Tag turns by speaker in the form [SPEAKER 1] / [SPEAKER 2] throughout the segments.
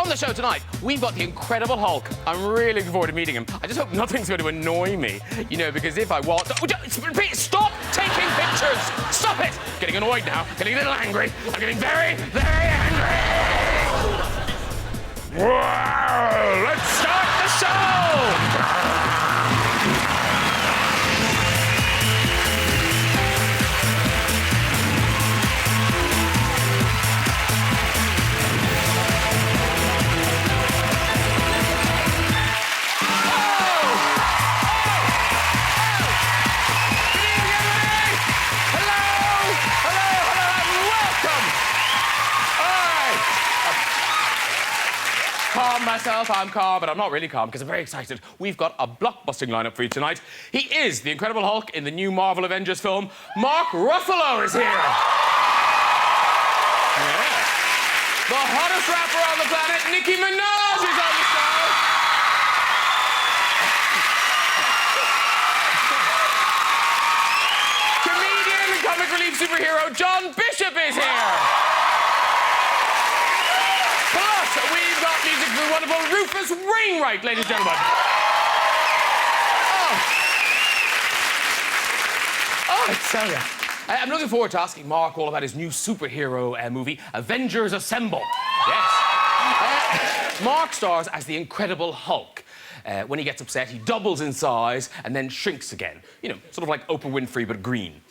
[SPEAKER 1] On the show tonight, we've got the Incredible Hulk. I'm really looking forward to meeting him. I just hope nothing's going to annoy me, you know, because if I want... Stop taking pictures! Stop it! Getting annoyed now, getting a little angry. I'm getting very, very angry! Well, let's start the show! I'm calm, but I'm not really calm because I'm very excited. We've got a blockbusting lineup for you tonight. He is the Incredible Hulk in the new Marvel Avengers film. Mark Ruffalo is here. Yeah. The hottest rapper on the planet, Nicki Minaj, is on the show. Comedian and comic relief superhero John Bishop is here. We've got music from the wonderful Rufus Wainwright, ladies and gentlemen. I tell you. I'm looking forward to asking Mark all about his new superhero movie, Avengers Assemble. Yes. Mark stars as the Incredible Hulk. When he gets upset, he doubles in size and then shrinks again. You know, sort of like Oprah Winfrey, but green.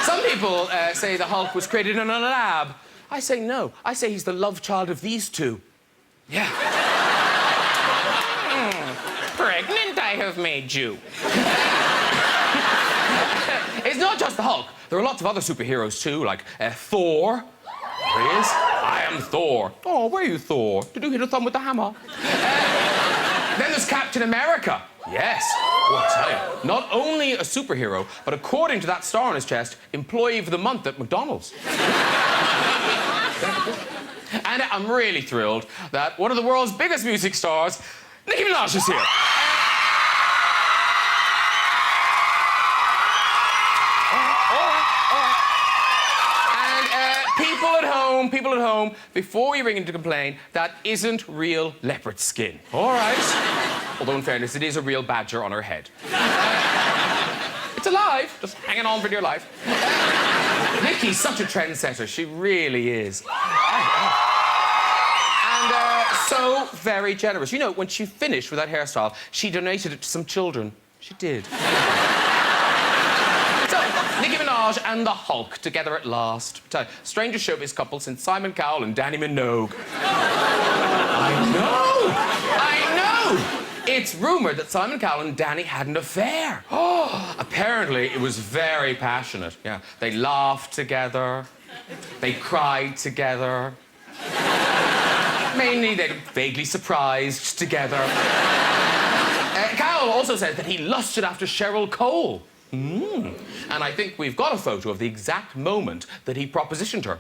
[SPEAKER 1] Some people say the Hulk was created in a lab. I say no. I say he's the love child of these two. Yeah. Pregnant I have made you. It's not just the Hulk. There are lots of other superheroes too, like Thor. There he is. I am Thor. Oh, where are you, Thor? Did you hit a thumb with the hammer? Then there's Captain America. Yes. Well, I tell you, not only a superhero, but according to that star on his chest, employee of the month at McDonald's. And I'm really thrilled that one of the world's biggest music stars, Nicki Minaj, is here. And people at home, before you ring in to complain, that isn't real leopard skin. All right? Although, in fairness, it is a real badger on her head. It's alive, just hanging on for dear life. Nikki's such a trendsetter. She really is. And so very generous. You know, when she finished with that hairstyle, she donated it to some children. She did. So, Nicki Minaj and the Hulk together at last. Strangest showbiz couple since Simon Cowell and Danny Minogue. I know! It's rumoured that Simon Cowell and Danny had an affair. Oh, apparently it was very passionate. Yeah, they laughed together. They cried together. Mainly, they were vaguely surprised together. Cowell also said that he lusted after Cheryl Cole. And I think we've got a photo of the exact moment that he propositioned her.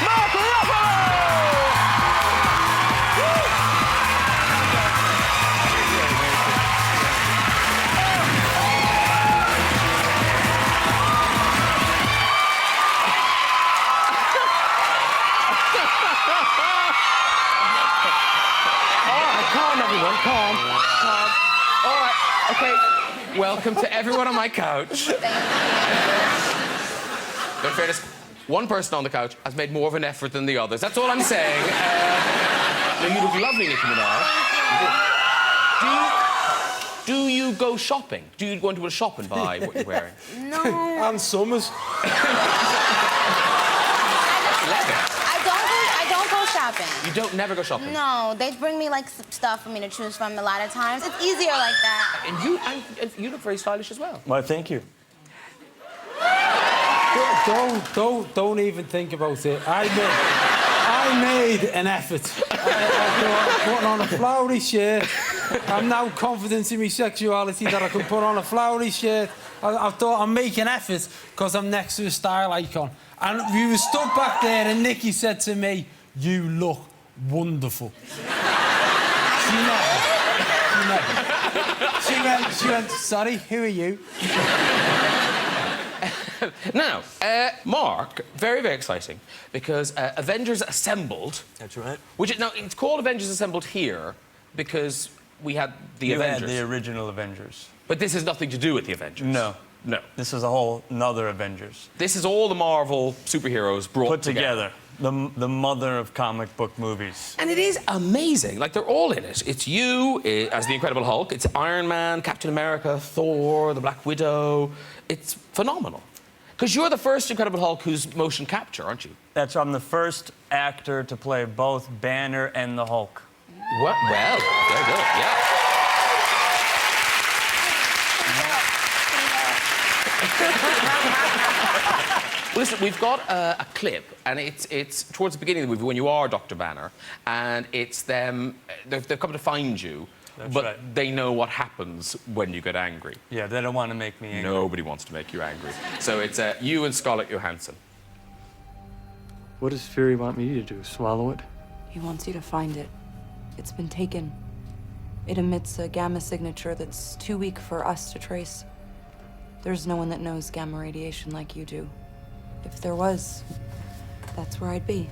[SPEAKER 1] Mark Ruffalo! Calm, everyone, calm. All right, okay. Welcome to everyone on my couch. But in fairness, one person on the couch has made more of an effort than the others. That's all I'm saying. You look lovely, Nicki Minaj. Do you go shopping? Do you go into a shop and buy what you're wearing?
[SPEAKER 2] No.
[SPEAKER 3] Ann Summers.
[SPEAKER 2] shopping.
[SPEAKER 1] You don't never go shopping?
[SPEAKER 2] No, they bring me, like, stuff for me to choose from a lot of times. It's easier like that.
[SPEAKER 1] And you look very stylish as well.
[SPEAKER 3] Well, thank you.
[SPEAKER 4] Don't even think about it. I made an effort. I put on a flowery shirt. I'm now confident in my sexuality that I can put on a flowery shirt. I thought I'd make an effort because I'm next to a style icon. And we were stood back there and Nikki said to me, "You look wonderful." She went, "Sorry, who are you?"
[SPEAKER 1] Now, Mark, very, very exciting, because Avengers Assembled...
[SPEAKER 3] That's right.
[SPEAKER 1] Now, it's called Avengers Assembled here because we had the Avengers.
[SPEAKER 3] You had the original Avengers.
[SPEAKER 1] But this has nothing to do with the Avengers.
[SPEAKER 3] No.
[SPEAKER 1] No.
[SPEAKER 3] This is a whole nother Avengers.
[SPEAKER 1] This is all the Marvel superheroes brought
[SPEAKER 3] Put together. The mother of comic book movies.
[SPEAKER 1] And it is amazing. Like, they're all in it. It's you as the Incredible Hulk. It's Iron Man, Captain America, Thor, the Black Widow. It's phenomenal. Because you're the first Incredible Hulk who's motion capture, aren't you?
[SPEAKER 3] I'm the first actor to play both Banner and the Hulk.
[SPEAKER 1] Well, very good, yeah. Listen, we've got a clip, and it's towards the beginning of the movie when you are Dr. Banner, and it's them. They've come to find you, but
[SPEAKER 3] right.
[SPEAKER 1] They know what happens when you get angry.
[SPEAKER 3] Yeah, they don't want to make me angry.
[SPEAKER 1] Nobody wants to make you angry. So it's you and Scarlett Johansson.
[SPEAKER 5] What does Fury want me to do? Swallow it?
[SPEAKER 6] He wants you to find it. It's been taken. It emits a gamma signature that's too weak for us to trace. There's no one that knows gamma radiation like you do. If there was, that's where I'd be.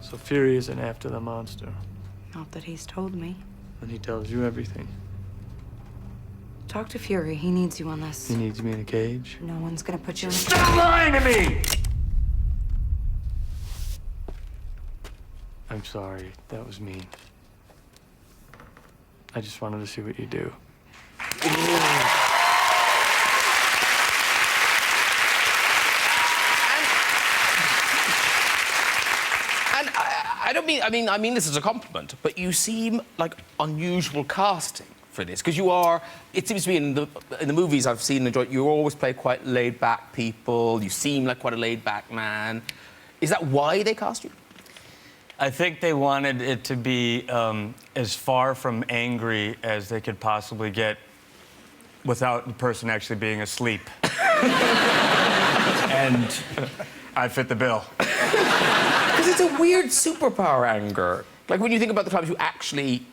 [SPEAKER 5] So Fury isn't after the monster.
[SPEAKER 6] Not that he's told me.
[SPEAKER 5] And he tells you everything.
[SPEAKER 6] Talk to Fury. He needs you on this.
[SPEAKER 5] He needs me in a cage.
[SPEAKER 6] No one's gonna put you in a...
[SPEAKER 3] Stop lying to me!
[SPEAKER 5] I'm sorry. That was mean. I just wanted to see what you do.
[SPEAKER 1] I mean this as a compliment, but you seem like unusual casting for this, because you are. It seems to be in the movies I've seen, you always play quite laid-back people. You seem like quite a laid-back man. Is that why they cast you?
[SPEAKER 3] I think they wanted it to be as far from angry as they could possibly get without the person actually being asleep. And I fit the bill.
[SPEAKER 1] Because it's a weird superpower anger. Like, when you think about the times you actually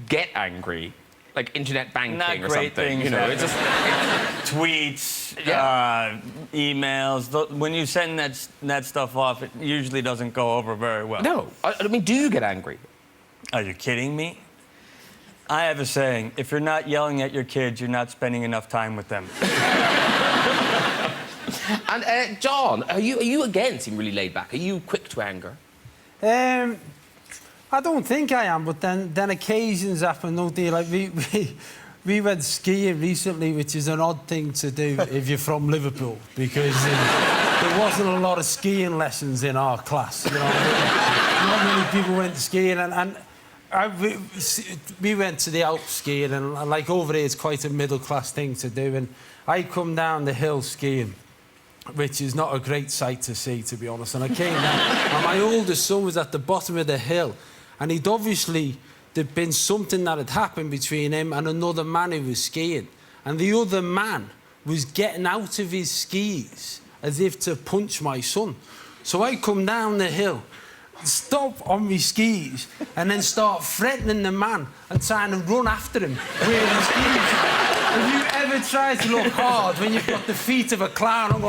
[SPEAKER 1] get angry, like internet banking
[SPEAKER 3] Not
[SPEAKER 1] or
[SPEAKER 3] great
[SPEAKER 1] something,
[SPEAKER 3] things,
[SPEAKER 1] you know, it's just...
[SPEAKER 3] Tweets,
[SPEAKER 1] Yeah.
[SPEAKER 3] emails. When you send that stuff off, it usually doesn't go over very well.
[SPEAKER 1] No. I mean, do you get angry?
[SPEAKER 3] Are you kidding me? I have a saying, if you're not yelling at your kids, you're not spending enough time with them.
[SPEAKER 1] And, John, you again seem really laid back. Are you quick to anger?
[SPEAKER 4] I don't think I am, but then occasions happen, don't they? Like, we went skiing recently, which is an odd thing to do if you're from Liverpool, because there wasn't a lot of skiing lessons in our class, you know. Not many people went skiing, and we went to the Alps skiing, and like over there, it's quite a middle-class thing to do, and I come down the hill skiing, which is not a great sight to see, to be honest. And I came down, and my oldest son was at the bottom of the hill, and there'd been something that had happened between him and another man who was skiing. And the other man was getting out of his skis as if to punch my son. So I come down the hill, stop on my skis, and then start threatening the man and trying to run after him wearing his skis. Have you ever tried to look hard when you've got the feet of a clown?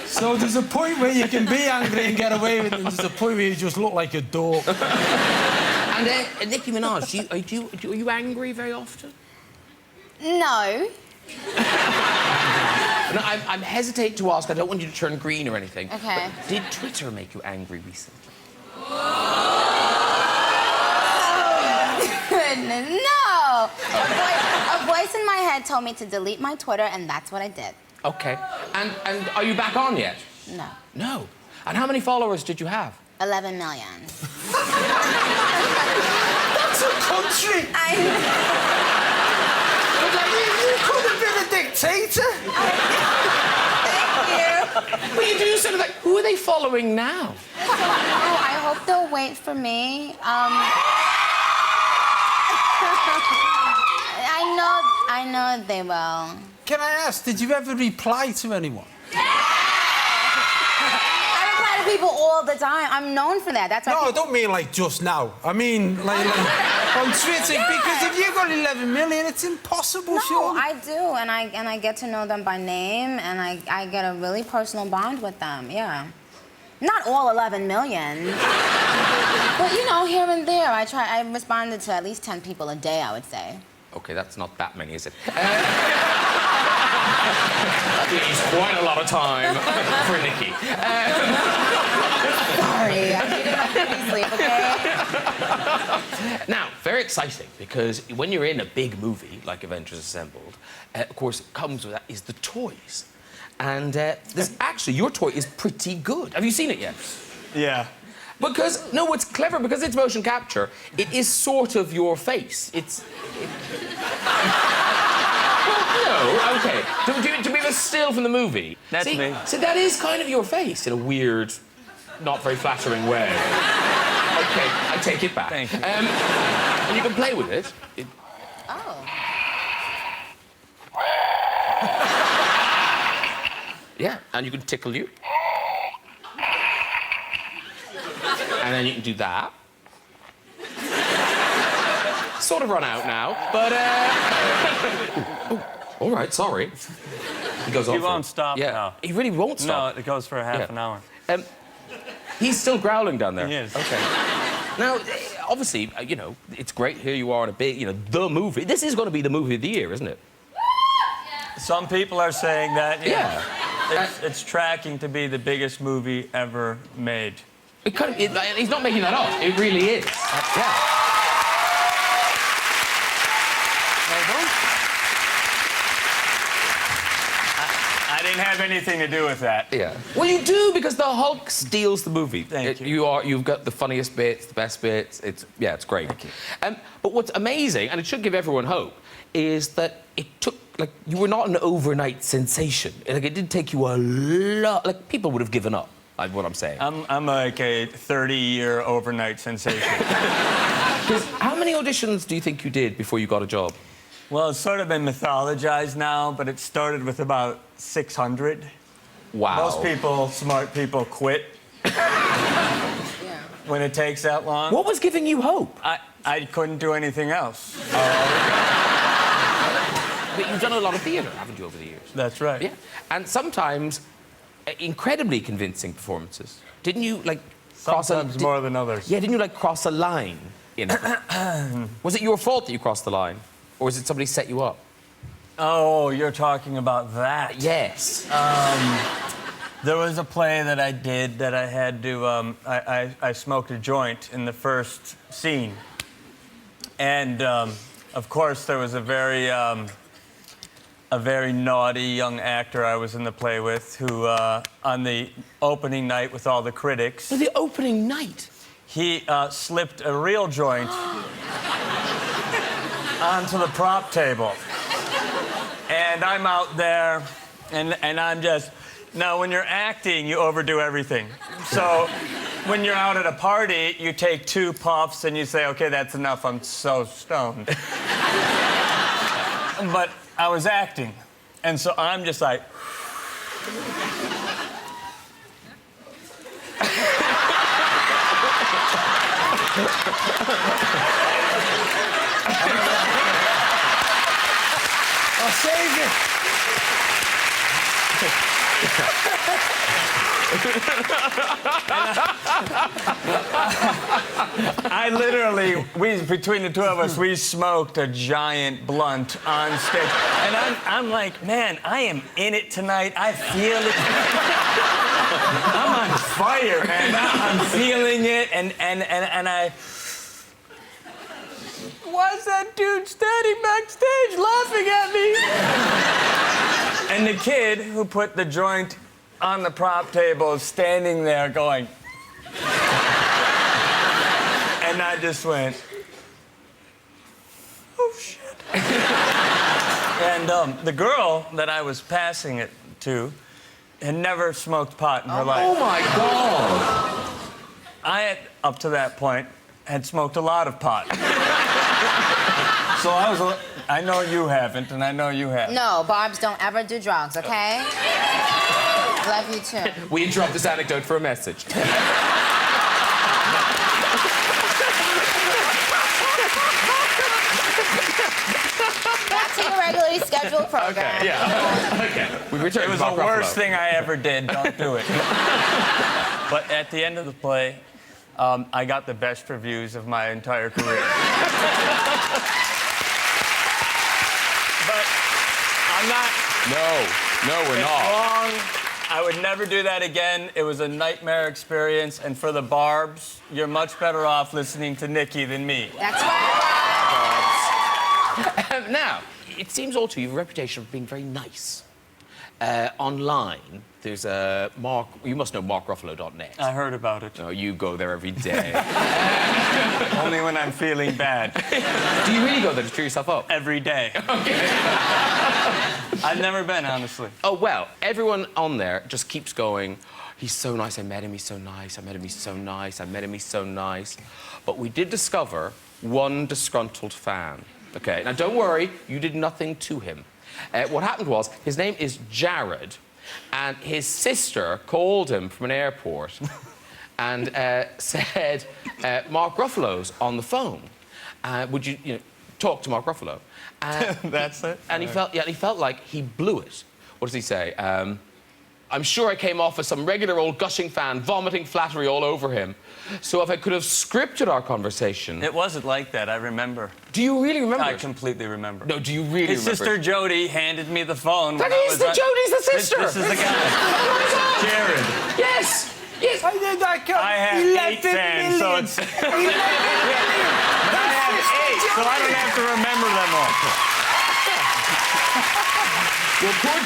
[SPEAKER 4] So there's a point where you can be angry and get away with it, and there's a point where you just look like a dog.
[SPEAKER 1] And Nicki Minaj, are you angry very often?
[SPEAKER 2] No.
[SPEAKER 1] No, I'm hesitant to ask. I don't want you to turn green or anything.
[SPEAKER 2] Okay.
[SPEAKER 1] But did Twitter make you angry recently?
[SPEAKER 2] Goodness, no! A voice in my head told me to delete my Twitter, and that's what I did.
[SPEAKER 1] Okay. And are you back on yet?
[SPEAKER 2] No.
[SPEAKER 1] No. And how many followers did you have?
[SPEAKER 2] 11 million.
[SPEAKER 4] That's a country.
[SPEAKER 2] I
[SPEAKER 4] You could have been a dictator.
[SPEAKER 2] Thank you.
[SPEAKER 1] But you do sort of like, who are they following now?
[SPEAKER 2] Oh, I hope they'll wait for me. I know they will.
[SPEAKER 4] Can I ask, did you ever reply to anyone?
[SPEAKER 2] I reply to people all the time. I'm known for that. That's why
[SPEAKER 4] No, I don't mean like just now. I mean like on Twitter, because if you've got 11 million, it's impossible,
[SPEAKER 2] No,
[SPEAKER 4] sure.
[SPEAKER 2] I do, and I get to know them by name, and I get a really personal bond with them. Yeah, not all 11 million, but you know, here and there, I responded to at least 10 people a day, I would say.
[SPEAKER 1] Okay, that's not that many, is it? That leaves quite a lot of time for Nikki.
[SPEAKER 2] Sorry, I didn't sleep, okay?
[SPEAKER 1] Now, very exciting, because when you're in a big movie like Avengers Assembled, of course, comes with that is the toys. And this, actually, your toy is pretty good. Have you seen it yet?
[SPEAKER 3] Yeah.
[SPEAKER 1] Because, no, it's clever, because it's motion capture, it is sort of your face. No, okay. Do we have a still from the movie?
[SPEAKER 3] That's me.
[SPEAKER 1] See, that is kind of your face in a weird, not very flattering way. Okay, I take it back.
[SPEAKER 3] Thank you.
[SPEAKER 1] And you can play with it.
[SPEAKER 2] Oh.
[SPEAKER 1] Yeah, and you can tickle you. And then you can do that. Sort of run out now, but oh, all right, sorry. He goes on.
[SPEAKER 3] He won't stop now.
[SPEAKER 1] He really won't stop.
[SPEAKER 3] No, it goes for half an hour.
[SPEAKER 1] He's still growling down there.
[SPEAKER 3] He is.
[SPEAKER 1] Okay. Now, obviously, you know, it's great. Here you are in a big, you know, the movie. This is going to be the movie of the year, isn't it?
[SPEAKER 3] Some people are saying that.
[SPEAKER 1] Yeah.
[SPEAKER 3] It's tracking to be the biggest movie ever made.
[SPEAKER 1] He's not making that up. It really is. Yeah.
[SPEAKER 3] I didn't have anything to do with that.
[SPEAKER 1] Yeah. Well, you do, because the Hulk steals the movie.
[SPEAKER 3] Thank you.
[SPEAKER 1] You've got the funniest bits, the best bits. It's great.
[SPEAKER 3] Thank you.
[SPEAKER 1] But what's amazing, and it should give everyone hope, is that it took, like, you were not an overnight sensation. Like, it did take you a lot. Like, people would have given up. Like what I'm saying.
[SPEAKER 3] I'm like a 30-year overnight sensation.
[SPEAKER 1] How many auditions do you think you did before you got a job?
[SPEAKER 3] Well, it's sort of been mythologized now, but it started with about 600.
[SPEAKER 1] Wow.
[SPEAKER 3] Most people, smart people, quit when it takes that long.
[SPEAKER 1] What was giving you hope?
[SPEAKER 3] I couldn't do anything else.
[SPEAKER 1] But you've done a lot of theatre, haven't you, over the years?
[SPEAKER 3] That's right.
[SPEAKER 1] Yeah. And sometimes incredibly convincing performances. Didn't you, like,
[SPEAKER 3] Sometimes more than others.
[SPEAKER 1] Yeah, didn't you, like, cross a line in it? Was it your fault that you crossed the line? Or was it somebody set you up?
[SPEAKER 3] Oh, you're talking about that.
[SPEAKER 1] Yes.
[SPEAKER 3] There was a play that I did that I had to, I smoked a joint in the first scene. And, of course, there was a very naughty young actor I was in the play with who, on the opening night with all the critics...
[SPEAKER 1] For the opening night?
[SPEAKER 3] He slipped a real joint onto the prop table. And I'm out there, and I'm just... Now, when you're acting, you overdo everything. So when you're out at a party, you take 2 puffs and you say, okay, that's enough, I'm so stoned. But I was acting, and so I'm just like...
[SPEAKER 4] I'll save you.
[SPEAKER 3] I literally, between the 2 of us, we smoked a giant blunt on stage. And I'm like, man, I am in it tonight. I feel it. I'm on fire, man. I'm feeling it, and I... Why's that dude standing backstage laughing at me? And the kid who put the joint on the prop table, standing there going... And I just went... Oh, shit. And the girl that I was passing it to had never smoked pot in her life.
[SPEAKER 1] Oh, my God.
[SPEAKER 3] I had, up to that point, had smoked a lot of pot. So I know you haven't, and I know you have.
[SPEAKER 2] No, Barbs don't ever do drugs, okay? Love you too.
[SPEAKER 1] We interrupt this anecdote for a message.
[SPEAKER 2] Back to your regularly scheduled program.
[SPEAKER 1] Okay, yeah. Okay. We return
[SPEAKER 3] It was
[SPEAKER 1] to
[SPEAKER 3] the
[SPEAKER 1] Mark
[SPEAKER 3] worst
[SPEAKER 1] Ruffalo.
[SPEAKER 3] thing I ever did. Don't do it. But at the end of the play, I got the best reviews of my entire career. But I'm not...
[SPEAKER 1] No, we're
[SPEAKER 3] It's
[SPEAKER 1] not.
[SPEAKER 3] wrong. I would never do that again. It was a nightmare experience. And for the Barbs, you're much better off listening to Nikki than me.
[SPEAKER 2] That's right.
[SPEAKER 1] Now, it seems also you have a reputation of being very nice. Online, there's a Mark... You must know markruffalo.net.
[SPEAKER 3] I heard about it.
[SPEAKER 1] Oh, you go there every day.
[SPEAKER 3] Only when I'm feeling bad.
[SPEAKER 1] Do you really go there to cheer yourself up?
[SPEAKER 3] Every day.
[SPEAKER 1] Okay.
[SPEAKER 3] I've never been, honestly.
[SPEAKER 1] Oh, well, everyone on there just keeps going, he's so nice, I met him, he's so nice, I met him, he's so nice, I met him, he's so nice. But we did discover one disgruntled fan. Okay, now don't worry, you did nothing to him. What happened was, his name is Jared, and his sister called him from an airport and said, Mark Ruffalo's on the phone. Would you talk to Mark Ruffalo?
[SPEAKER 3] That's it?
[SPEAKER 1] And he felt like he blew it. What does he say? I'm sure I came off as some regular old gushing fan, vomiting flattery all over him. So if I could have scripted our conversation...
[SPEAKER 3] It wasn't like that, I remember.
[SPEAKER 1] Do you really remember
[SPEAKER 3] I
[SPEAKER 1] it?
[SPEAKER 3] completely remember.
[SPEAKER 1] No, do you really
[SPEAKER 3] His
[SPEAKER 1] remember
[SPEAKER 3] sister
[SPEAKER 1] it?
[SPEAKER 3] Jody handed me the phone.
[SPEAKER 1] That is the Jody's the sister!
[SPEAKER 3] This is the guy.
[SPEAKER 1] Oh, my God!
[SPEAKER 3] Jared.
[SPEAKER 1] Yes! Yes!
[SPEAKER 4] I did that.
[SPEAKER 3] I have 8 fans, so it's... But I have 8, so I don't have to remember them all.
[SPEAKER 1] Well, poor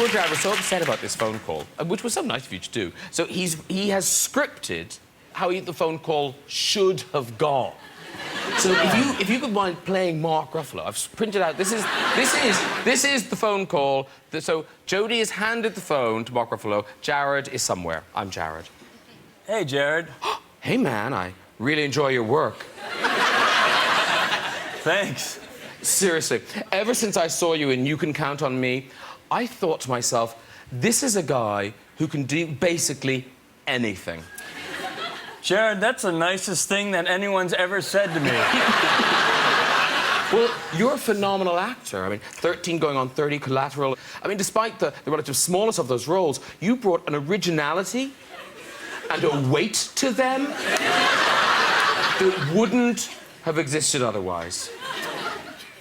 [SPEAKER 1] Jared was so upset about this phone call, which was so nice of you to do. So he has scripted how the phone call should have gone. So if you could mind playing Mark Ruffalo, I've printed out. This is the phone call. So Jody has handed the phone to Mark Ruffalo. Jared is somewhere. I'm Jared.
[SPEAKER 3] Hey, Jared.
[SPEAKER 1] Hey, man, I really enjoy your work.
[SPEAKER 3] Thanks.
[SPEAKER 1] Seriously, ever since I saw you in You Can Count on Me, I thought to myself, this is a guy who can do basically anything.
[SPEAKER 3] Jared, that's the nicest thing that anyone's ever said to me.
[SPEAKER 1] Well, you're a phenomenal actor. I mean, 13 going on 30, Collateral. I mean, despite the relative smallness of those roles, you brought an originality and a weight to them that wouldn't have existed otherwise.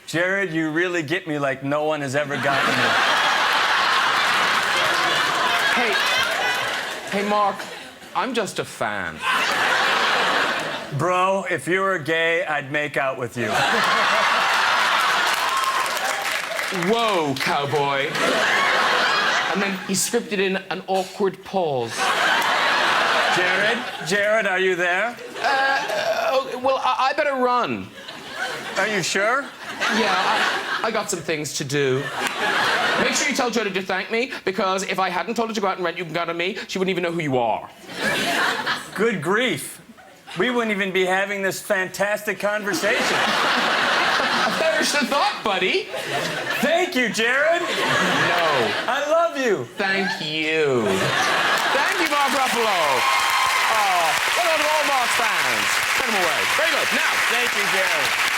[SPEAKER 3] Jared, you really get me like no one has ever gotten me.
[SPEAKER 1] Hey, Mark, I'm just a fan.
[SPEAKER 3] Bro, if you were gay, I'd make out with you.
[SPEAKER 1] Whoa, cowboy. And then he scripted in an awkward pause.
[SPEAKER 3] Jared, are you there?
[SPEAKER 1] Well, I better run.
[SPEAKER 3] Are you sure?
[SPEAKER 1] Yeah, I got some things to do. Make sure you tell Jody to thank me, because if I hadn't told her to go out and rent You Can Count on Me, she wouldn't even know who you are.
[SPEAKER 3] Good grief. We wouldn't even be having this fantastic conversation.
[SPEAKER 1] Perish the thought, buddy.
[SPEAKER 3] Thank you, Jared.
[SPEAKER 1] No.
[SPEAKER 3] I love you.
[SPEAKER 1] Thank you. Thank you, Mark Ruffalo. Oh, well done to all Mark's fans. Send them away. Very good. Now,
[SPEAKER 3] Thank you, Jared.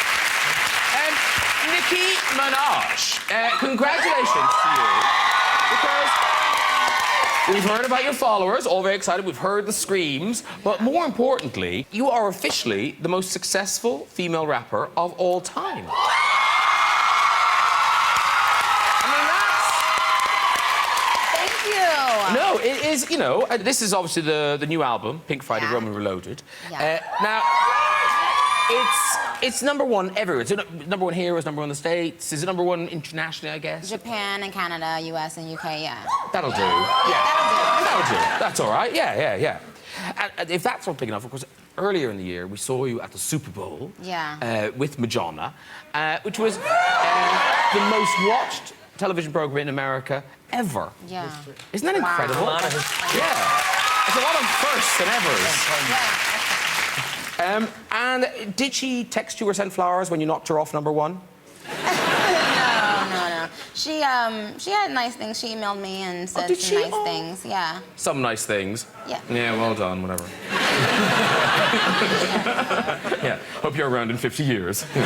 [SPEAKER 1] Nicki Minaj, congratulations to you, because we've heard about your followers, all very excited, we've heard the screams, but more importantly, you are officially the most successful female rapper of all time. I mean,
[SPEAKER 2] Thank you.
[SPEAKER 1] no, it is, this is obviously the new album, Pink Friday,
[SPEAKER 2] Yeah.
[SPEAKER 1] Roman Reloaded.
[SPEAKER 2] Yeah.
[SPEAKER 1] Now, It's number one everywhere. It's number one here, it's number one in the States. Is it number one internationally, I guess?
[SPEAKER 2] Japan and Canada, US and UK, yeah.
[SPEAKER 1] That'll do. Yeah. That'll do. That's all right. Yeah. And if that's not big enough, of course, earlier in the year, we saw you at the Super Bowl.
[SPEAKER 2] Yeah.
[SPEAKER 1] With Madonna, which was the most watched television program in America ever.
[SPEAKER 2] Yeah.
[SPEAKER 1] Isn't that incredible?
[SPEAKER 3] Wow.
[SPEAKER 1] Yeah. It's a lot of firsts and evers. And did she text you or send flowers when you knocked her off number one?
[SPEAKER 2] No. She had nice things. She emailed me and said
[SPEAKER 1] did
[SPEAKER 2] some
[SPEAKER 1] she?
[SPEAKER 2] nice things. Yeah.
[SPEAKER 1] Some nice things.
[SPEAKER 2] Yeah.
[SPEAKER 1] Yeah, well done, whatever. Yeah, hope you're around in 50 years.
[SPEAKER 4] You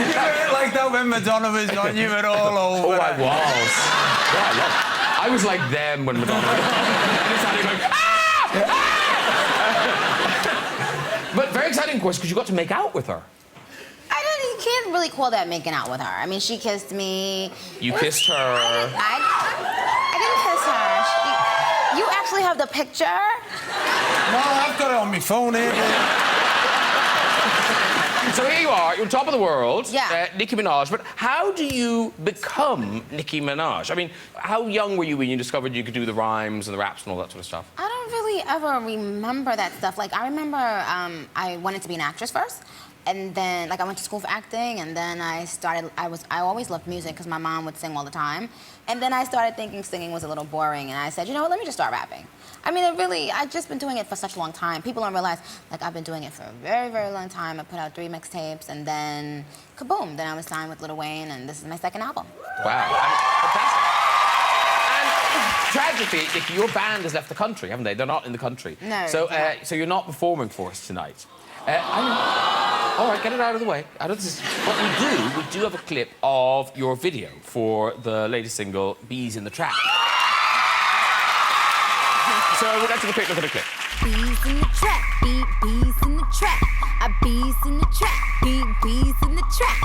[SPEAKER 4] weren't like that when Madonna was on you were all over.
[SPEAKER 1] Oh, I was. Yeah. I was like them when Madonna was like, But very exciting, of course, because you got to make out with her.
[SPEAKER 2] You can't really call that making out with her. I mean, she kissed me.
[SPEAKER 1] You kissed her.
[SPEAKER 2] I didn't kiss her. You actually have the picture?
[SPEAKER 4] No, I've got it on my phone here.
[SPEAKER 1] So here you are, you're on top of the world,
[SPEAKER 2] Yeah.
[SPEAKER 1] Nicki Minaj, but how do you become Nicki Minaj? I mean, how young were you when you discovered you could do the rhymes and the raps and all that sort of stuff?
[SPEAKER 2] I don't really ever remember that stuff. Like, I remember I wanted to be an actress first, and then, like, I went to school for acting, and then I always loved music because my mom would sing all the time. And then I started thinking singing was a little boring, and I said, you know what, let me just start rapping. I mean, I've just been doing it for such a long time. People don't realize, like, I've been doing it for a very, very long time. I put out 3 mixtapes, and then, kaboom, then I was signed with Lil Wayne, and this is my 2nd album.
[SPEAKER 1] Wow, fantastic. And tragically, Nikki, your band has left the country, haven't they? They're not in the country.
[SPEAKER 2] No.
[SPEAKER 1] So, so you're not performing for us tonight. All right, get it out of the way. What we do have a clip of your video for the latest single, Bees in the Trap. So let's have a quick look at the clip.
[SPEAKER 7] Bees in the trap, bees in the trap. Bees in the trap, bees in the trap.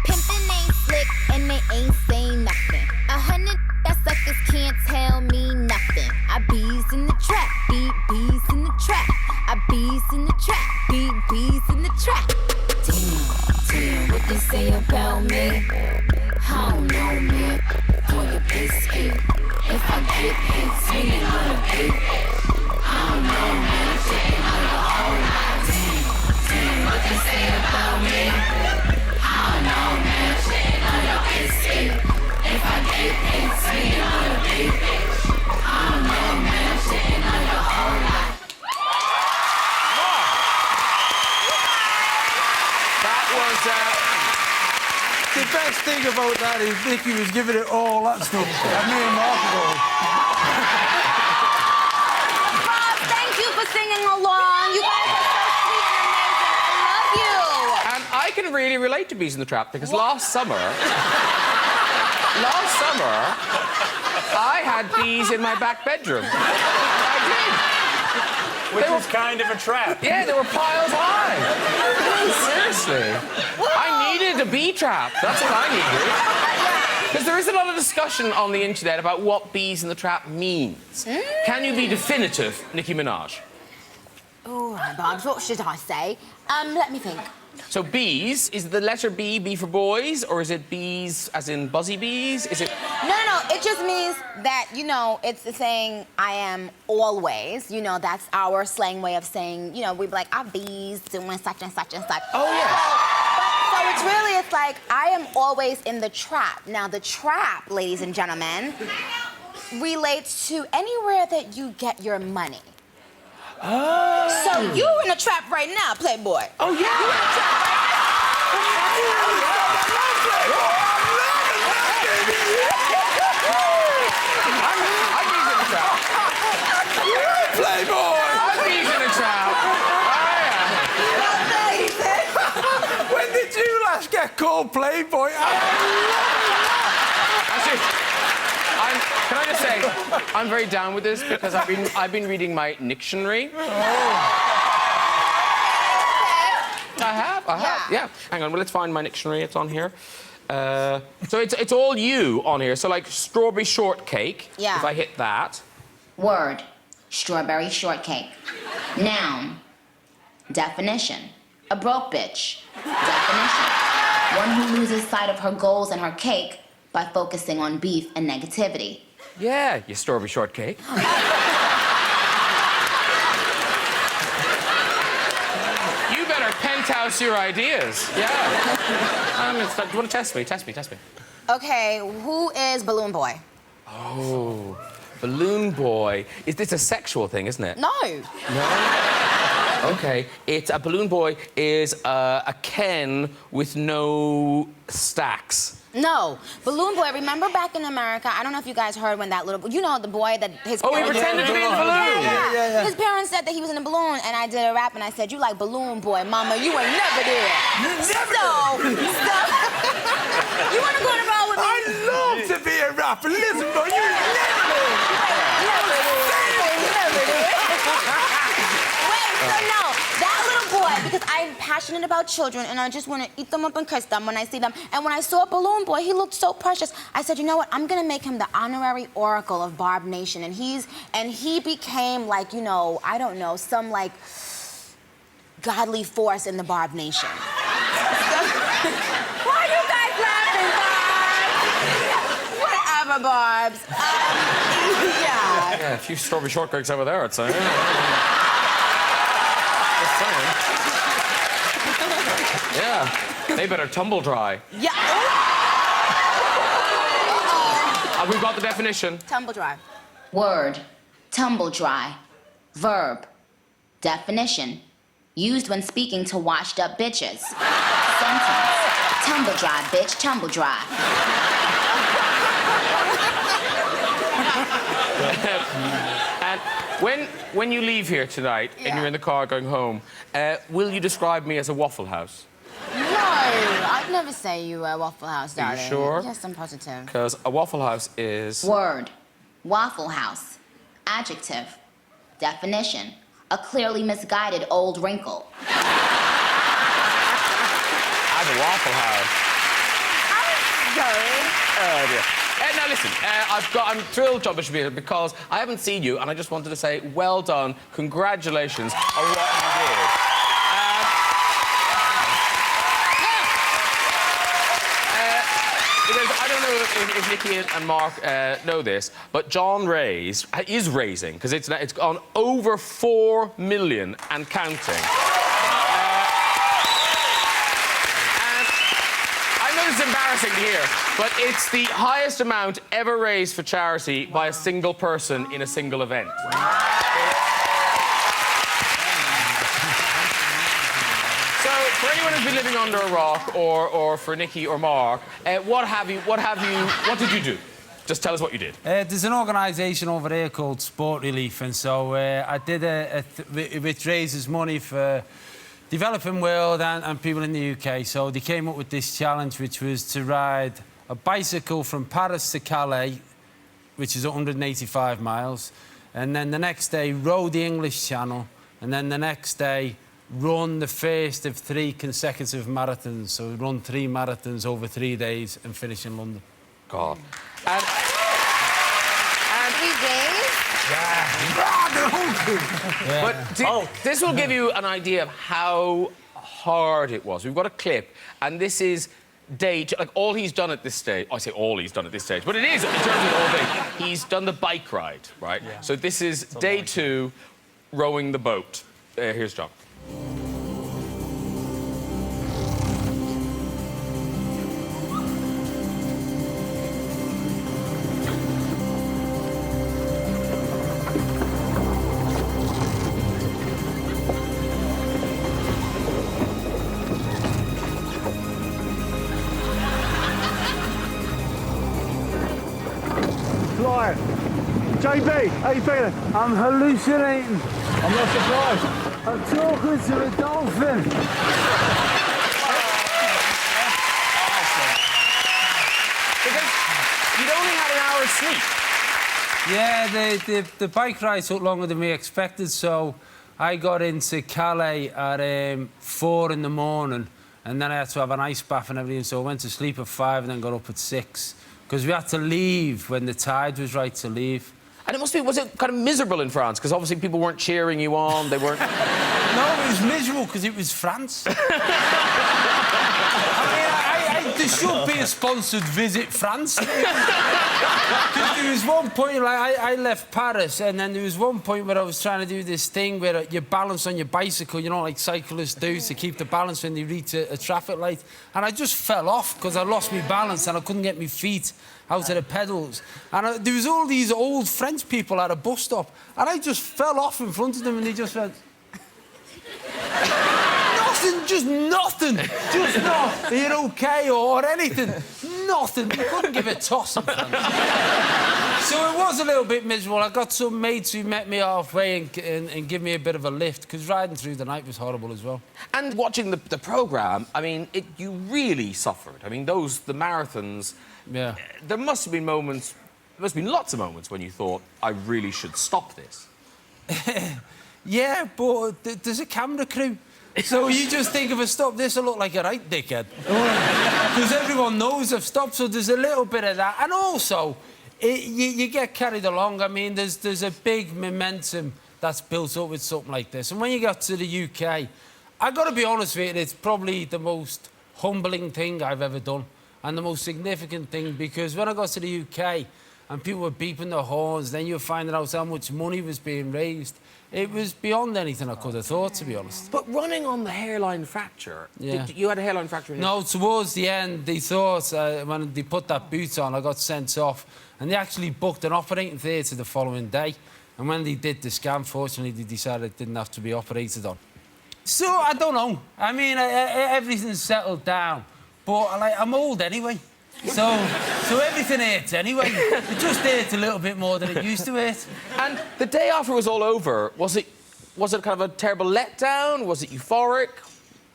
[SPEAKER 7] Pimpin' ain't slick and they ain't saying nothing. 100 that suckers can't tell me nothing. Bees in the trap, bees in the trap. Bees in the trap, bees in the trap. Damn, what they say about me? I don't know, man. For the biscuit, if I get hit, swinging on a beat. I don't know, man. Shaking like a whole lot. Damn, what they say about me? I don't know, man. Shaking on a biscuit, if I get hit, swinging on a beat. I don't know, man. Shaking like a whole lot.
[SPEAKER 4] The best thing about that is Nikki was giving it all that stuff. I mean, Mark
[SPEAKER 2] Rob, thank you for singing along. You guys are so sweet and amazing. I love you.
[SPEAKER 1] And I can really relate to Bees in the Trap because last summer, I had bees in my back bedroom. I did.
[SPEAKER 3] Which is kind of a trap.
[SPEAKER 1] Yeah, they were piles high. Seriously. I needed a bee trap. That's what I needed. Because there is a lot of discussion on the internet about what Bees in the Trap means. Can you be definitive, Nicki Minaj?
[SPEAKER 2] Oh, Bobs, what should I say? Let me think.
[SPEAKER 1] So bees, is the letter B, B for boys, or is it bees as in buzzy bees? Is it...
[SPEAKER 2] No. It just means that, you know, it's the saying, I am always. You know, that's our slang way of saying, you know, we'd be like, our bees doing such and such and such.
[SPEAKER 1] Oh, yeah.
[SPEAKER 2] So it's like, I am always in the trap. Now, the trap, ladies and gentlemen, relates to anywhere that you get your money.
[SPEAKER 1] Oh.
[SPEAKER 2] So you're in a trap right now, Playboy.
[SPEAKER 1] Oh, yeah.
[SPEAKER 2] You're in a trap right
[SPEAKER 1] I'm bees in the trap.
[SPEAKER 4] Playboy!
[SPEAKER 1] I'm bees in the trap. Oh,
[SPEAKER 4] When did you last get called Playboy?
[SPEAKER 1] Can I just say, I'm very down with this because I've been reading my dictionary.
[SPEAKER 4] Oh.
[SPEAKER 1] I have, yeah. Hang on, well, let's find my dictionary. It's on here. So it's all you on here. So like strawberry shortcake.
[SPEAKER 2] Yeah.
[SPEAKER 1] If I hit that.
[SPEAKER 8] Word. strawberry shortcake. Noun, definition, a broke bitch. Definition, one who loses sight of her goals and her cake by focusing on beef and negativity.
[SPEAKER 1] Yeah, you strawberry shortcake. You better penthouse your ideas. Yeah. Do you want to test me? Test me.
[SPEAKER 2] Okay, who is Balloon Boy?
[SPEAKER 1] Oh, Balloon Boy. Is this a sexual thing, isn't it?
[SPEAKER 2] No.
[SPEAKER 1] No? Okay, a Balloon Boy is a Ken with no stacks.
[SPEAKER 2] No. Balloon Boy, remember back in America, I don't know if you guys heard when that little... You know, the boy that his
[SPEAKER 1] Oh, he
[SPEAKER 2] parents...
[SPEAKER 1] pretended to be in the balloon?
[SPEAKER 2] Yeah. His parents said that he was in a balloon, and I did a rap, and I said, you like Balloon Boy, mama, you ain't never did. You want to go on the road with me?
[SPEAKER 3] I love to be a rapper. Listen, bro, you never did.
[SPEAKER 2] Wait, so no, that little boy, because I'm passionate about children and I just want to eat them up and kiss them when I see them. And when I saw Balloon Boy, he looked so precious. I said, you know what? I'm gonna make him the honorary oracle of Barb Nation, and he became like, you know, I don't know, some like godly force in the Barb Nation. Why are you guys laughing, Barbs? Whatever, Barbs. Yeah.
[SPEAKER 1] Yeah, a few strawberry shortcakes over there, I'd say. Just saying. Yeah, they better tumble dry.
[SPEAKER 2] Yeah.
[SPEAKER 1] We've got the definition.
[SPEAKER 2] Tumble dry.
[SPEAKER 8] Word, tumble dry. Verb, definition, used when speaking to washed up bitches. Sentence, tumble dry, bitch, tumble dry.
[SPEAKER 1] And when you leave here tonight and you're in the car going home, will you describe me as a Waffle House?
[SPEAKER 2] No, I'd never say you were Waffle House, darling.
[SPEAKER 1] Are you sure?
[SPEAKER 2] Yes, I'm positive.
[SPEAKER 1] Because a Waffle House is...
[SPEAKER 8] Word, Waffle House. Adjective, definition, a clearly misguided old wrinkle.
[SPEAKER 1] I'm a Waffle House.
[SPEAKER 2] Sorry.
[SPEAKER 1] Oh, dear. Now, listen, I'm thrilled John Bishop here because I haven't seen you, and I just wanted to say well done, congratulations on what you did. Because I don't know if Nikki and Mark know this, but John is raising, because it's gone over 4 million and counting. It's embarrassing to hear, but it's the highest amount ever raised for charity by a single person in a single event. So, for anyone who's been living under a rock, or for Nikki or Mark, what did you do? Just tell us what you did.
[SPEAKER 4] There's an organisation over there called Sport Relief, and so I did which raises money for developing world and people in the UK. So they came up with this challenge, which was to ride a bicycle from Paris to Calais, which is 185 miles, and then the next day row the English Channel, and then the next day run the first of 3 consecutive marathons. So run 3 marathons over 3 days and finish in London.
[SPEAKER 1] God.
[SPEAKER 2] And 3 days?
[SPEAKER 1] But this will give you an idea of how hard it was. We've got a clip, and this is like all he's done at this stage. I say all he's done at this stage, but it is in terms of the whole thing. He's done the bike ride, right? Yeah. So this is day 2, rowing the boat. Here's John.
[SPEAKER 9] JB, how you feeling?
[SPEAKER 4] I'm hallucinating.
[SPEAKER 9] I'm not surprised.
[SPEAKER 4] I'm talking to a dolphin.
[SPEAKER 1] Because you'd only had an hour's sleep.
[SPEAKER 4] Yeah, the bike ride took longer than we expected, so I got into Calais at 4 in the morning, and then I had to have an ice bath and everything, so I went to sleep at 5 and then got up at 6, because we had to leave when the tide was right to leave.
[SPEAKER 1] And was it kind of miserable in France? Because obviously people weren't cheering you on, they weren't...
[SPEAKER 4] No, it was miserable because it was France. I mean, there should be a sponsored Visit France. Because there was one point, like, I left Paris, and then there was one point where I was trying to do this thing where you balance on your bicycle, you know, like cyclists do, to keep the balance when they reach a traffic light. And I just fell off because I lost my balance and I couldn't get my feet out of the pedals. And there was all these old French people at a bus stop, and I just fell off in front of them, and they just went... Nothing, just nothing. Just not, are you okay, or anything. Nothing. You couldn't give a toss in France. So it was a little bit miserable. I got some mates who met me halfway and give me a bit of a lift, because riding through the night was horrible as well.
[SPEAKER 1] And watching the programme, I mean, you really suffered. I mean, the marathons...
[SPEAKER 4] Yeah.
[SPEAKER 1] There must have been moments... There must have been lots of moments when you thought, I really should stop this.
[SPEAKER 4] Yeah, but there's a camera crew. So you just think, if I stop this, I look like a right dickhead. Because everyone knows I've stopped, so there's a little bit of that. And also, you get carried along. I mean, there's a big momentum that's built up with something like this. And when you get to the UK, I've got to be honest with you, it's probably the most humbling thing I've ever done, and the most significant thing, because when I got to the UK and people were beeping their horns, then you were finding out how much money was being raised. It was beyond anything I could have thought, to be honest.
[SPEAKER 1] But running on the hairline fracture...
[SPEAKER 4] Yeah.
[SPEAKER 1] You had a hairline fracture in your...
[SPEAKER 4] No, towards the end, they thought, when they put that boot on, I got sent off, and they actually booked an operating theatre the following day. And when they did the scan, fortunately, they decided it didn't have to be operated on. So, I don't know. I mean, everything's settled down. But, I'm old anyway. So everything hurts anyway. It just hurts a little bit more than it used to hurt.
[SPEAKER 1] And the day after it was all over, was it kind of a terrible letdown? Was it euphoric?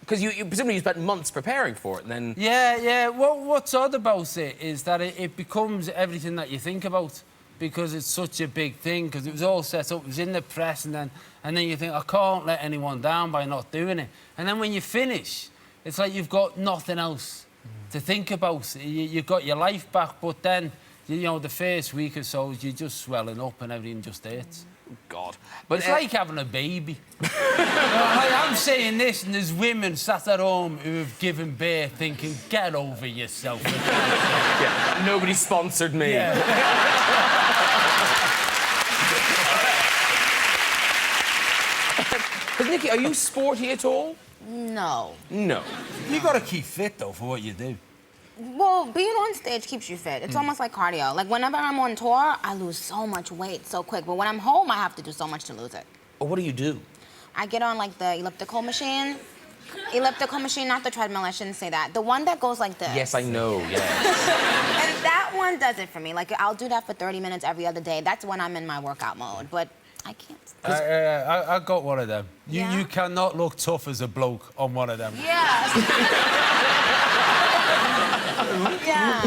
[SPEAKER 1] Because you presumably you spent months preparing for it, and then...
[SPEAKER 4] Yeah. What's odd about it is that it becomes everything that you think about, because it's such a big thing, because it was all set up, it was in the press, and then you think, I can't let anyone down by not doing it. And then when you finish, it's like you've got nothing else to think about. You've got your life back, but then, you know, the first week or so, you're just swelling up and everything just hurts.
[SPEAKER 1] God.
[SPEAKER 4] But it's like having a baby. I'm saying this, and there's women sat at home who have given birth thinking, get over yourself.
[SPEAKER 1] Yeah, nobody sponsored me.
[SPEAKER 4] Yeah.
[SPEAKER 1] But Nikki, are you sporty at all?
[SPEAKER 2] No.
[SPEAKER 1] No.
[SPEAKER 4] You got to keep fit, though, for what you do.
[SPEAKER 2] Well, being on stage keeps you fit. It's almost like cardio. Like, whenever I'm on tour, I lose so much weight so quick. But when I'm home, I have to do so much to lose it.
[SPEAKER 1] Well, what do you do?
[SPEAKER 2] I get on, like, the elliptical machine. Elliptical machine, not the treadmill, I shouldn't say that. The one that goes like this.
[SPEAKER 1] Yes, I know, yeah.
[SPEAKER 2] And that one does it for me. Like, I'll do that for 30 minutes every other day. That's when I'm in my workout mode. But I can't.
[SPEAKER 4] I got one of them.
[SPEAKER 2] Yeah?
[SPEAKER 4] You cannot look tough as a bloke on one of them.
[SPEAKER 2] Yes. Yeah.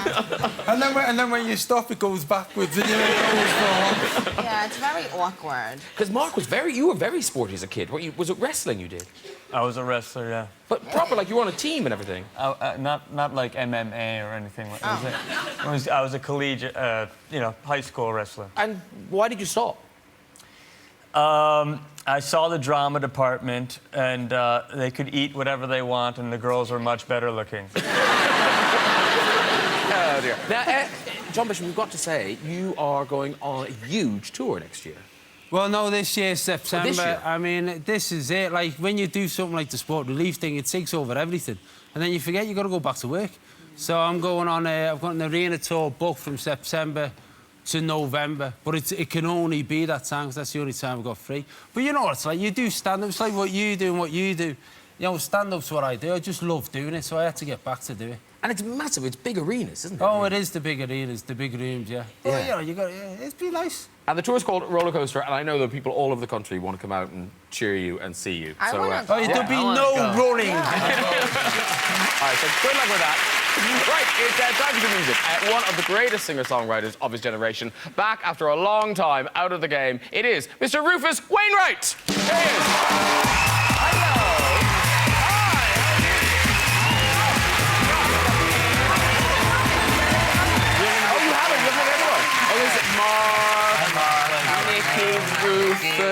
[SPEAKER 4] And then when you stop, it goes backwards, and it goes forward.
[SPEAKER 2] Yeah, it's very awkward.
[SPEAKER 1] Because Mark you were very sporty as a kid. Was it wrestling you did?
[SPEAKER 3] I was a wrestler, yeah.
[SPEAKER 1] But proper, like you were on a team and everything.
[SPEAKER 3] Not like MMA or anything like that. I was a collegiate, high school wrestler.
[SPEAKER 1] And why did you stop?
[SPEAKER 3] I saw the drama department, and they could eat whatever they want, and the girls were much better looking.
[SPEAKER 1] Oh, dear. Now, John Bishop, we've got to say, you are going on a huge tour next year.
[SPEAKER 4] Well, no, this year, September.
[SPEAKER 1] This year?
[SPEAKER 4] I mean, this is it. Like, when you do something like the sport relief thing, it takes over everything. And then you forget you've got to go back to work. So I'm going on I've got an arena tour booked from September to November. But it can only be that time, because that's the only time I've got free. But you know what it's like? You do stand-up. It's like what you do and what you do. You know, stand-up's what I do. I just love doing it, so I had to get back to do it.
[SPEAKER 1] And it's massive. It's big arenas, isn't it?
[SPEAKER 4] Oh, it is the big arenas, the big rooms, yeah. Well,
[SPEAKER 1] Yeah.
[SPEAKER 4] you know, it's been nice.
[SPEAKER 1] And the tour's called Roller Coaster, and I know that people all over the country want to come out and cheer you and see you.
[SPEAKER 2] I wanna
[SPEAKER 4] Oh, there'll be no running.
[SPEAKER 1] All right, so good luck with that. Right, it's time for the music. One of the greatest singer-songwriters of his generation, back after a long time out of the game. It is Mr. Rufus Wainwright. Here he is. Hello. Hi. Oh, you haven't. You haven't everyone. Oh, this is Mark.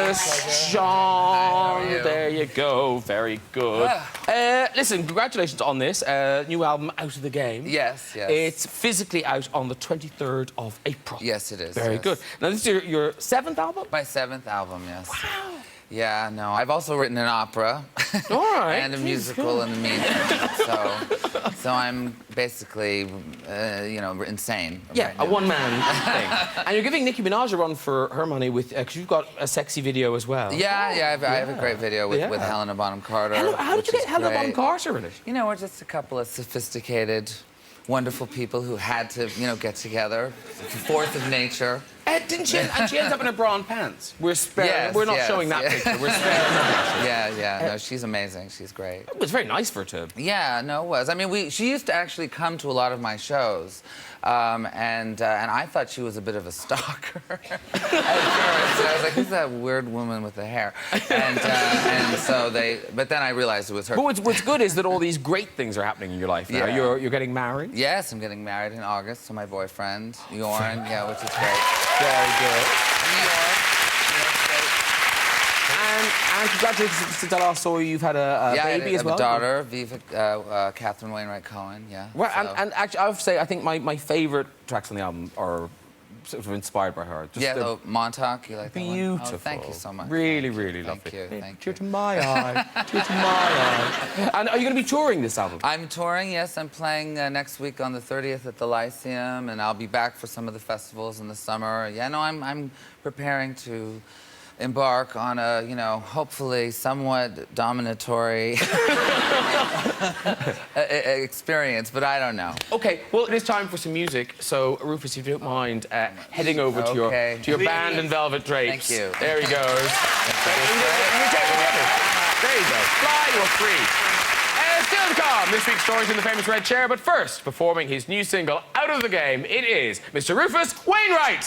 [SPEAKER 1] Rufus, Sean. There you go. Very good. Listen, congratulations on this new album, Out of the Game.
[SPEAKER 10] Yes, yes.
[SPEAKER 1] It's physically out on the 23rd of April.
[SPEAKER 10] Yes, it is.
[SPEAKER 1] Very
[SPEAKER 10] yes.
[SPEAKER 1] good. Now, this is your 7th album?
[SPEAKER 10] My 7th album, yes.
[SPEAKER 1] Wow.
[SPEAKER 10] Yeah, no. I've also written an opera.
[SPEAKER 1] All right.
[SPEAKER 10] And a musical in the meantime. So I'm basically, you know, insane.
[SPEAKER 1] Yeah,
[SPEAKER 10] right
[SPEAKER 1] a one-man thing. And you're giving Nicki Minaj a run for her money with, because you've got a sexy video as well.
[SPEAKER 10] Yeah, I have a great video with Helena Bonham Carter.
[SPEAKER 1] How did you get Helena Bonham Carter in it?
[SPEAKER 10] You know, we're just a couple of sophisticated, wonderful people who had to, you know, get together. Force of nature.
[SPEAKER 1] Didn't she? And she ends up in her bra and pants. We're sparing.
[SPEAKER 10] Yes,
[SPEAKER 1] we're not
[SPEAKER 10] yes,
[SPEAKER 1] showing that
[SPEAKER 10] yeah.
[SPEAKER 1] picture. We're sparing that.
[SPEAKER 10] Yeah. No, she's amazing. She's great.
[SPEAKER 1] It was very nice for her to.
[SPEAKER 10] Yeah, no, it was. I mean, she used to actually come to a lot of my shows, and I thought she was a bit of a stalker at first. I was like, who's that weird woman with the hair? And so but then I realized it was her.
[SPEAKER 1] But what's good is that all these great things are happening in your life now.
[SPEAKER 10] Yeah.
[SPEAKER 1] You're getting married.
[SPEAKER 10] Yes, I'm getting married in August to my boyfriend, Jorn, which is great.
[SPEAKER 1] Very good. And congratulations to that also, you've had a baby as well.
[SPEAKER 10] I have a daughter, Viva, Catherine Wainwright Cohen, yeah.
[SPEAKER 1] Well,
[SPEAKER 10] so.
[SPEAKER 1] and actually, I would say, I think my favourite tracks on the album are sort of inspired by her.
[SPEAKER 10] Just Montauk, you like that one?
[SPEAKER 1] Beautiful.
[SPEAKER 10] Oh, thank you so much.
[SPEAKER 1] Really, really lovely.
[SPEAKER 10] Thank you, thank
[SPEAKER 1] Tear
[SPEAKER 10] you.
[SPEAKER 1] to my eye, tear to my eye. And are you going to be touring this album?
[SPEAKER 10] I'm touring, yes. I'm playing next week on the 30th at the Lyceum, and I'll be back for some of the festivals in the summer. Yeah, no, I'm preparing to embark on a, you know, hopefully somewhat dominatory experience, but I don't know.
[SPEAKER 1] Okay, well, it is time for some music. So, Rufus, if you don't mind heading over to your band and Velvet Drapes.
[SPEAKER 10] Thank you.
[SPEAKER 1] There he goes. There you go. Fly, you're free. Still to come, this week's stories in the famous red chair. But first, performing his new single, Out of the Game, it is Mr. Rufus Wainwright.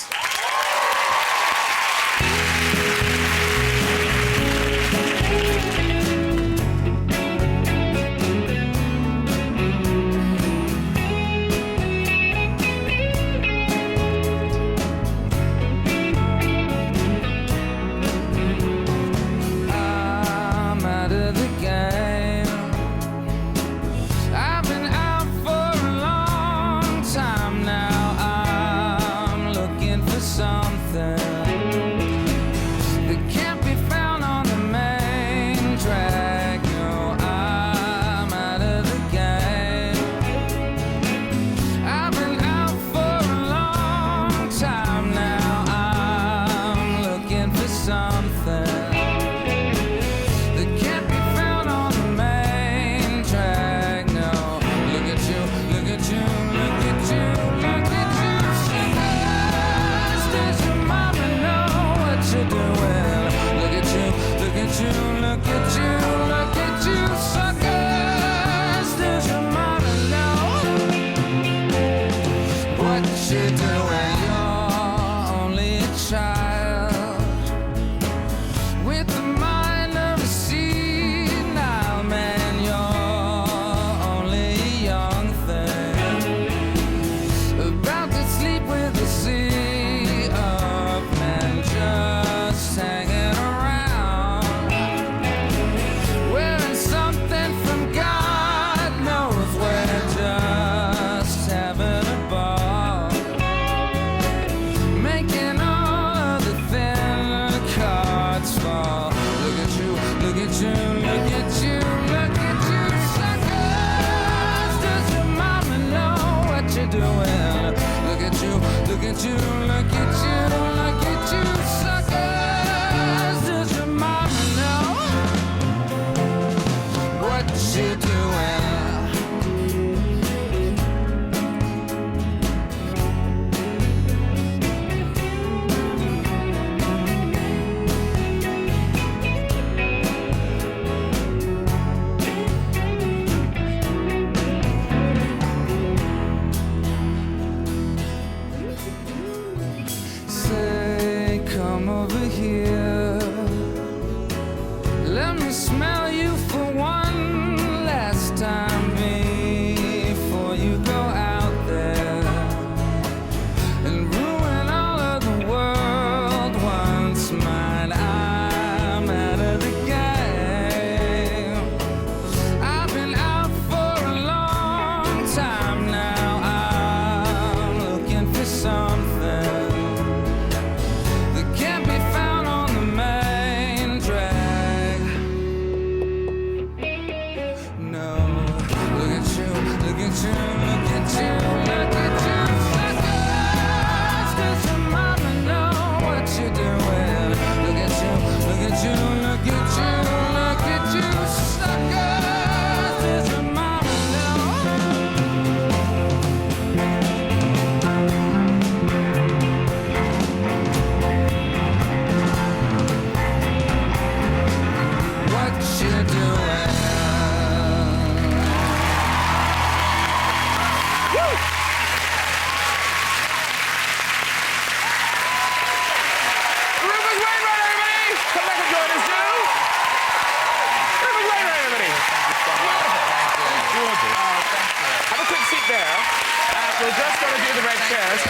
[SPEAKER 1] we're just going to do the red chairs.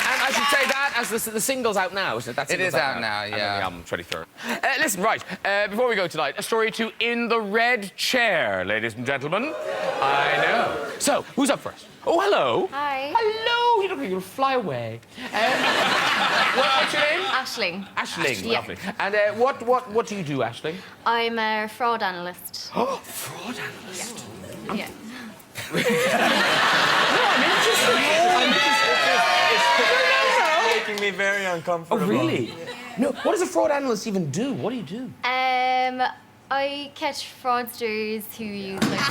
[SPEAKER 1] And I should say that as the single's out now, isn't it? That single's
[SPEAKER 10] is out now,
[SPEAKER 1] And then
[SPEAKER 10] yeah.
[SPEAKER 1] the album 23rd. Listen, right, before we go tonight, a story to In the Red Chair, ladies and gentlemen. I know. So, who's up first? Oh, hello.
[SPEAKER 11] Hi.
[SPEAKER 1] Hello. You look like you'll fly away. What's your name?
[SPEAKER 11] Aisling.
[SPEAKER 1] Aisling,
[SPEAKER 11] Yeah.
[SPEAKER 1] lovely. And what do you do, Aisling?
[SPEAKER 11] I'm a fraud analyst.
[SPEAKER 1] Oh, fraud analyst.
[SPEAKER 11] Yeah.
[SPEAKER 1] I'm interested.
[SPEAKER 3] It's making me very uncomfortable.
[SPEAKER 1] Oh, really? No, what does a fraud analyst even do? What do you do?
[SPEAKER 11] I catch fraudsters who use like.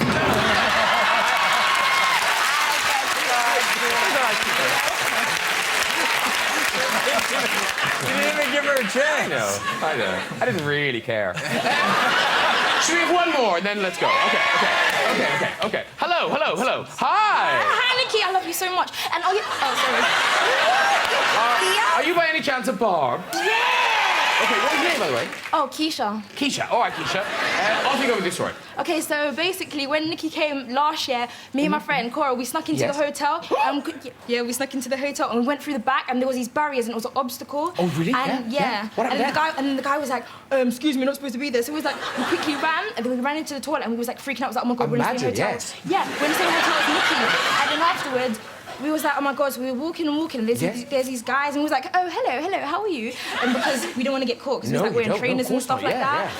[SPEAKER 3] You didn't even give her a chance.
[SPEAKER 1] I know. I didn't really care. Should we have one more and then let's go? Okay. Hello. Hi.
[SPEAKER 11] Hi, Nikki. I love you so much. And sorry.
[SPEAKER 1] Are you by any chance a Barb?
[SPEAKER 11] Yeah.
[SPEAKER 1] Okay, what's your name, by the way?
[SPEAKER 11] Oh, Keisha.
[SPEAKER 1] Keisha. All right, Keisha. Off you go with this story.
[SPEAKER 11] Okay, so basically, when Nikki came last year, me and my friend Cora, we snuck into the hotel. We snuck into the hotel and we went through the back, and there was these barriers, and it was an obstacle.
[SPEAKER 1] Oh, really?
[SPEAKER 11] And
[SPEAKER 1] What happened
[SPEAKER 11] and the guy was like, "Excuse me, you're not supposed to be there." So we was like, we quickly ran, and then we ran into the toilet, and we was like freaking out. We was like, "Oh my god, we're in the same hotel."
[SPEAKER 1] Yes.
[SPEAKER 11] Yeah, we're in the same hotel as Nikki. And then afterwards, we was like, oh my god, so we were walking, and there's these guys, and we was like, oh, hello, how are you? And because we don't want to get caught, because we was like wearing trainers and stuff like that.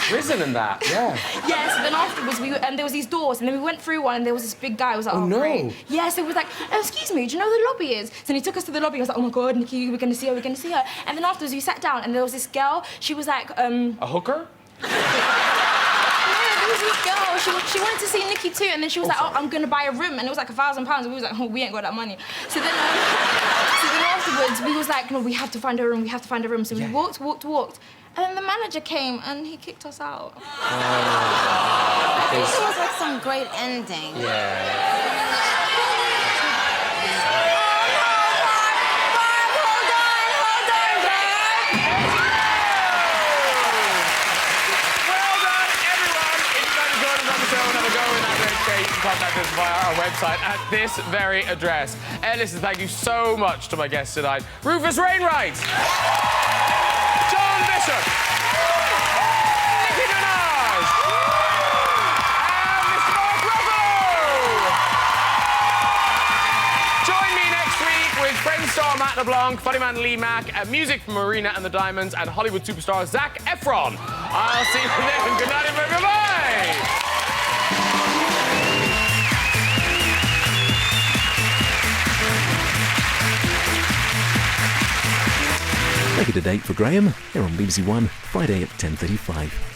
[SPEAKER 1] Prison and that, yeah.
[SPEAKER 11] Yeah, so then afterwards, there was these doors, and then we went through one, and there was this big guy. I was like, oh,
[SPEAKER 1] no.
[SPEAKER 11] great. Yeah, so we was like, excuse me, do you know where the lobby is? So then he took us to the lobby. I was like, oh my god, Nikki, we're gonna see her. And then afterwards, we sat down, and there was this girl. She was like,
[SPEAKER 1] A hooker?
[SPEAKER 11] There was this girl, she wanted to see Nikki too, and then she was like, oh, I'm gonna buy a room, and it was like £1,000, and we was like, oh, we ain't got that money. So then afterwards, we was like, no, we have to find a room, So we walked, and then the manager came, and he kicked us out.
[SPEAKER 2] I think it was like some great ending.
[SPEAKER 1] Contact us via our website at this very address. Listen, thank you so much to my guests tonight. Rufus Wainwright. John Bishop. Nicki Minaj. And Mr. Mark Ruffalo. Join me next week with Friend star Matt LeBlanc, funnyman Lee Mack, and music from Marina and the Diamonds, and Hollywood superstar Zac Efron. I'll see you then. Good night, everybody. Bye-bye.
[SPEAKER 12] Make it a date for Graham here on BBC One, Friday at 10:35.